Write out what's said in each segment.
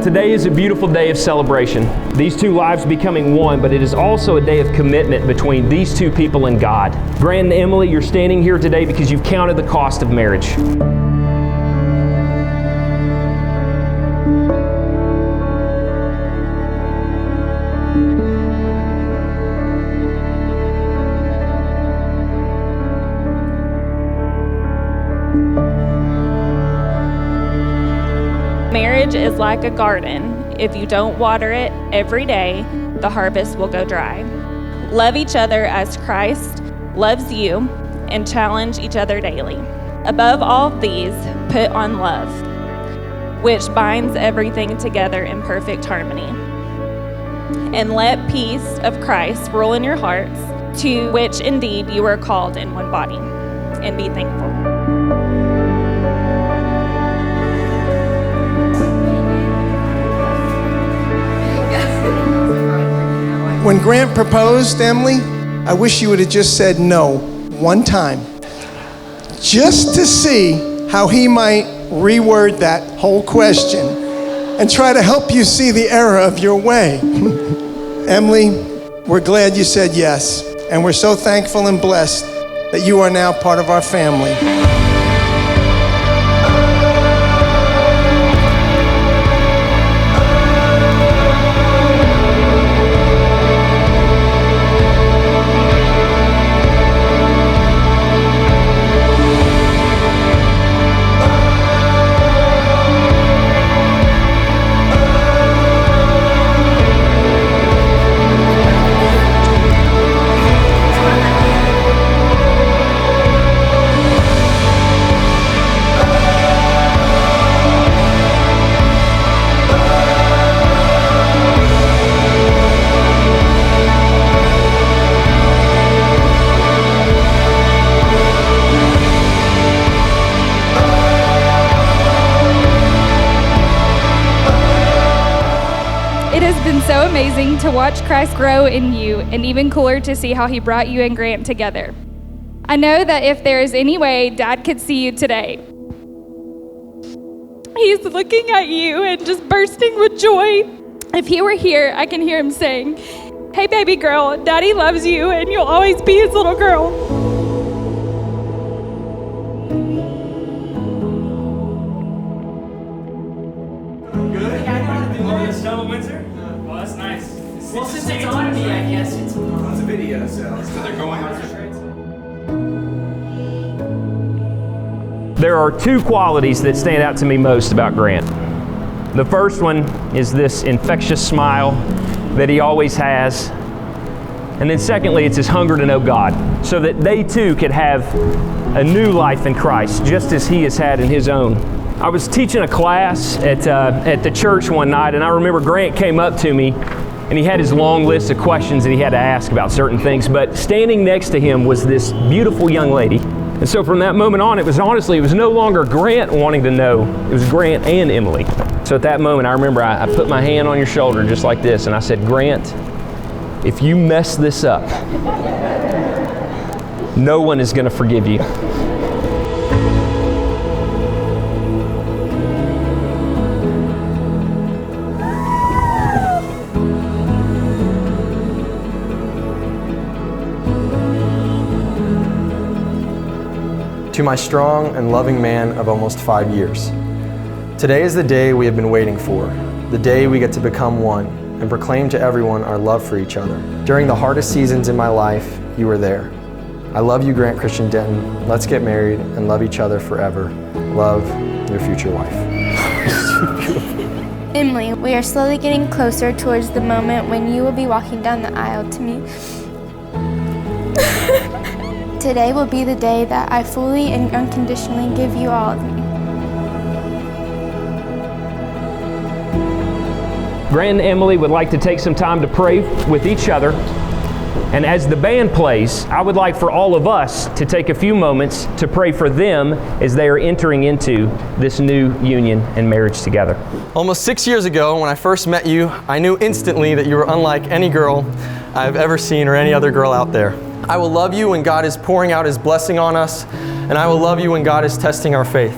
Today is a beautiful day of celebration. These two lives becoming one, but it is also a day of commitment between these two people and God. Grant and Emily, you're standing here today because you've counted the cost of marriage. Marriage is like a garden. If you don't water it every day, the harvest will go dry. Love each other as Christ loves you and challenge each other daily. Above all these, put on love, which binds everything together in perfect harmony. And let peace of Christ rule in your hearts, to which indeed you are called in one body. And be thankful. When Grant proposed, Emily, I wish you would have just said no one time, just to see how he might reword that whole question and try to help you see the error of your way. Emily, we're glad you said yes, and we're so thankful and blessed that you are now part of our family. It has been so amazing to watch Christ grow in you, and even cooler to see how he brought you and Grant together. I know that if there is any way Dad could see you today, he's looking at you and just bursting with joy. If he were here, I can hear him saying, "Hey baby girl, Daddy loves you and you'll always be his little girl." Well, since it's on me, I guess it's on. It's a video, so they're going on. There are two qualities that stand out to me most about Grant. The first one is this infectious smile that he always has. And then secondly, it's his hunger to know God, so that they too could have a new life in Christ, just as he has had in his own. I was teaching a class at the church one night, and I remember Grant came up to me and he had his long list of questions that he had to ask about certain things, but standing next to him was this beautiful young lady. And so from that moment on, it was no longer Grant wanting to know, it was Grant and Emily. So at that moment, I remember I put my hand on your shoulder just like this, and I said, "Grant, if you mess this up, no one is going to forgive you." To my strong and loving man of almost 5 years. Today is the day we have been waiting for, the day we get to become one and proclaim to everyone our love for each other. During the hardest seasons in my life, you were there. I love you, Grant Christian Denton. Let's get married and love each other forever. Love, your future wife. Emily, we are slowly getting closer towards the moment when you will be walking down the aisle to me. Today will be the day that I fully and unconditionally give you all of me. Grant and Emily would like to take some time to pray with each other. And as the band plays, I would like for all of us to take a few moments to pray for them as they are entering into this new union and marriage together. Almost 6 years ago, when I first met you, I knew instantly that you were unlike any girl I've ever seen or any other girl out there. I will love you when God is pouring out His blessing on us, and I will love you when God is testing our faith.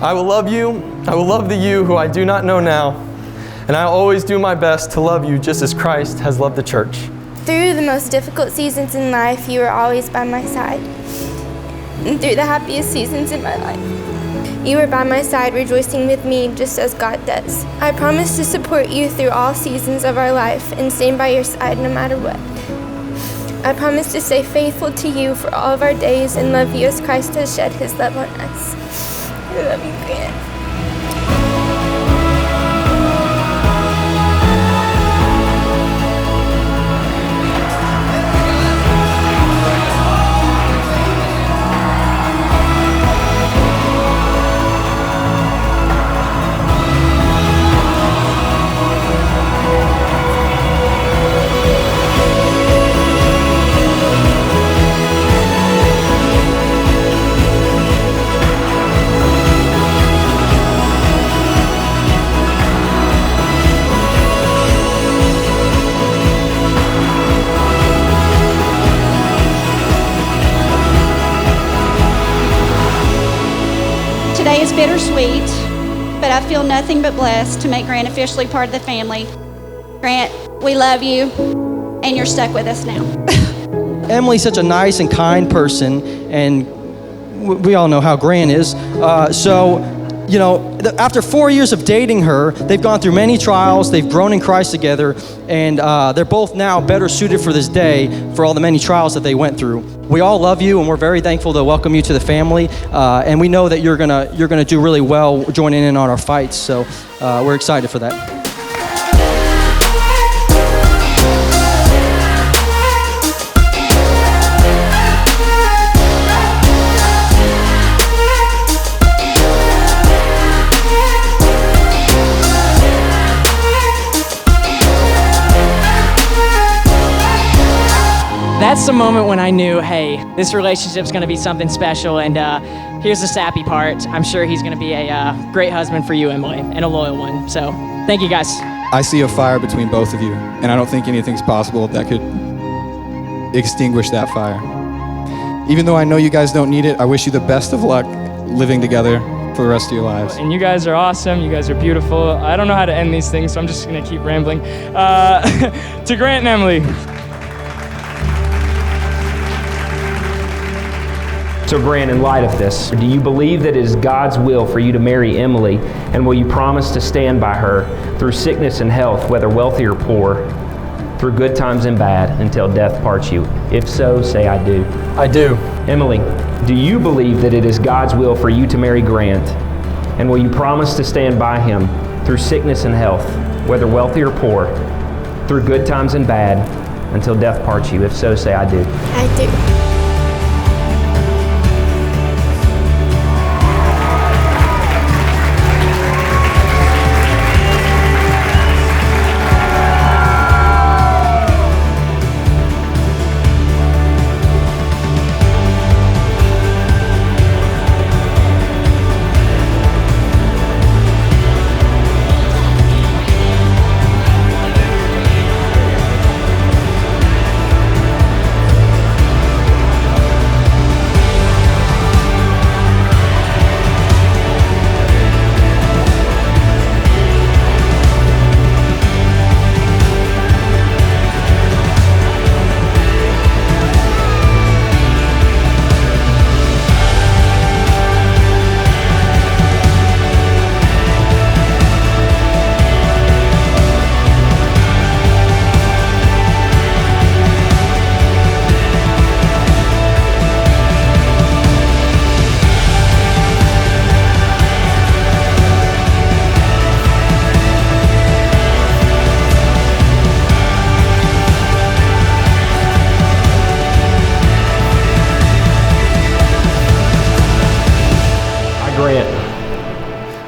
I will love you, I will love the you who I do not know now, and I will always do my best to love you just as Christ has loved the church. Through the most difficult seasons in life, you were always by my side. And through the happiest seasons in my life, you were by my side rejoicing with me just as God does. I promise to support you through all seasons of our life and stand by your side no matter what. I promise to stay faithful to you for all of our days and love you as Christ has shed His love on us. I love you, Grant. Today is bittersweet, but I feel nothing but blessed to make Grant officially part of the family. Grant, we love you, and you're stuck with us now. Emily's such a nice and kind person, and we all know how Grant is. After 4 years of dating her, they've gone through many trials, they've grown in Christ together, and they're both now better suited for this day for all the many trials that they went through. We all love you, and we're very thankful to welcome you to the family, and we know that you're gonna do really well joining in on our fights, so we're excited for that. That's the moment when I knew, hey, this relationship's gonna be something special, and here's the sappy part. I'm sure he's gonna be a great husband for you, Emily, and a loyal one. So, thank you guys. I see a fire between both of you, and I don't think anything's possible that could extinguish that fire. Even though I know you guys don't need it, I wish you the best of luck living together for the rest of your lives. And you guys are awesome. You guys are beautiful. I don't know how to end these things, so I'm just gonna keep rambling. To Grant and Emily. So Grant, in light of this, do you believe that it is God's will for you to marry Emily, and will you promise to stand by her through sickness and health, whether wealthy or poor, through good times and bad, until death parts you? If so, say I do. I do. Emily, do you believe that it is God's will for you to marry Grant, and will you promise to stand by him through sickness and health, whether wealthy or poor, through good times and bad, until death parts you? If so, say I do. I do.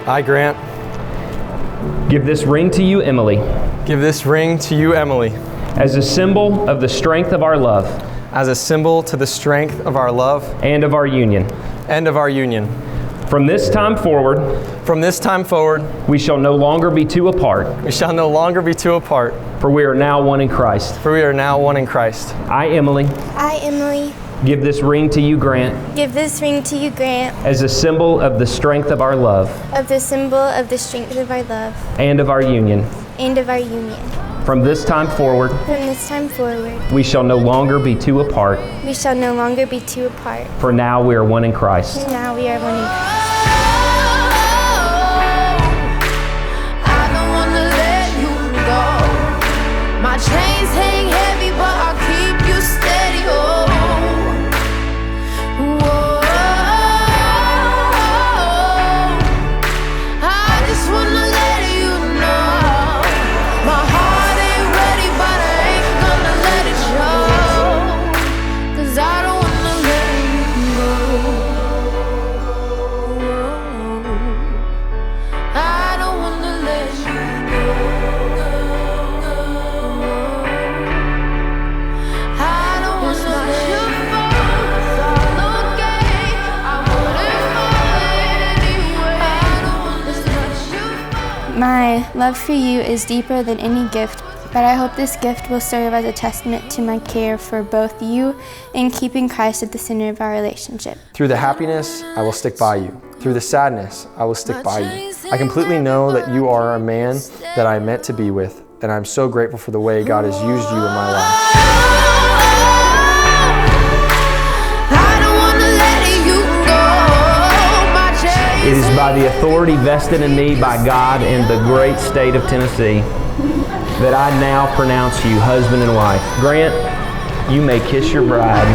I, Grant, give this ring to you, Emily, give this ring to you, Emily, as a symbol of the strength of our love, as a symbol to the strength of our love and of our union. and of our union. From this time forward, we shall no longer be two apart. For we are now one in Christ. I, Emily, give this ring to you, Grant, as a symbol of the strength of our love and of our union. From this time forward, we shall no longer be two apart. For now we are one in Christ. My chains hang heavy, but I'll keep you steady. Oh, whoa. I just wanna let you know my heart ain't ready, but I ain't gonna let it show. 'Cause I don't wanna let you go. I don't wanna let you go. My love for you is deeper than any gift, but I hope this gift will serve as a testament to my care for both you and keeping Christ at the center of our relationship. Through the happiness, I will stick by you. Through the sadness, I will stick by you. I completely know that you are a man that I am meant to be with, and I'm so grateful for the way God has used you in my life. It is by the authority vested in me by God and the great state of Tennessee that I now pronounce you husband and wife. Grant, you may kiss your bride.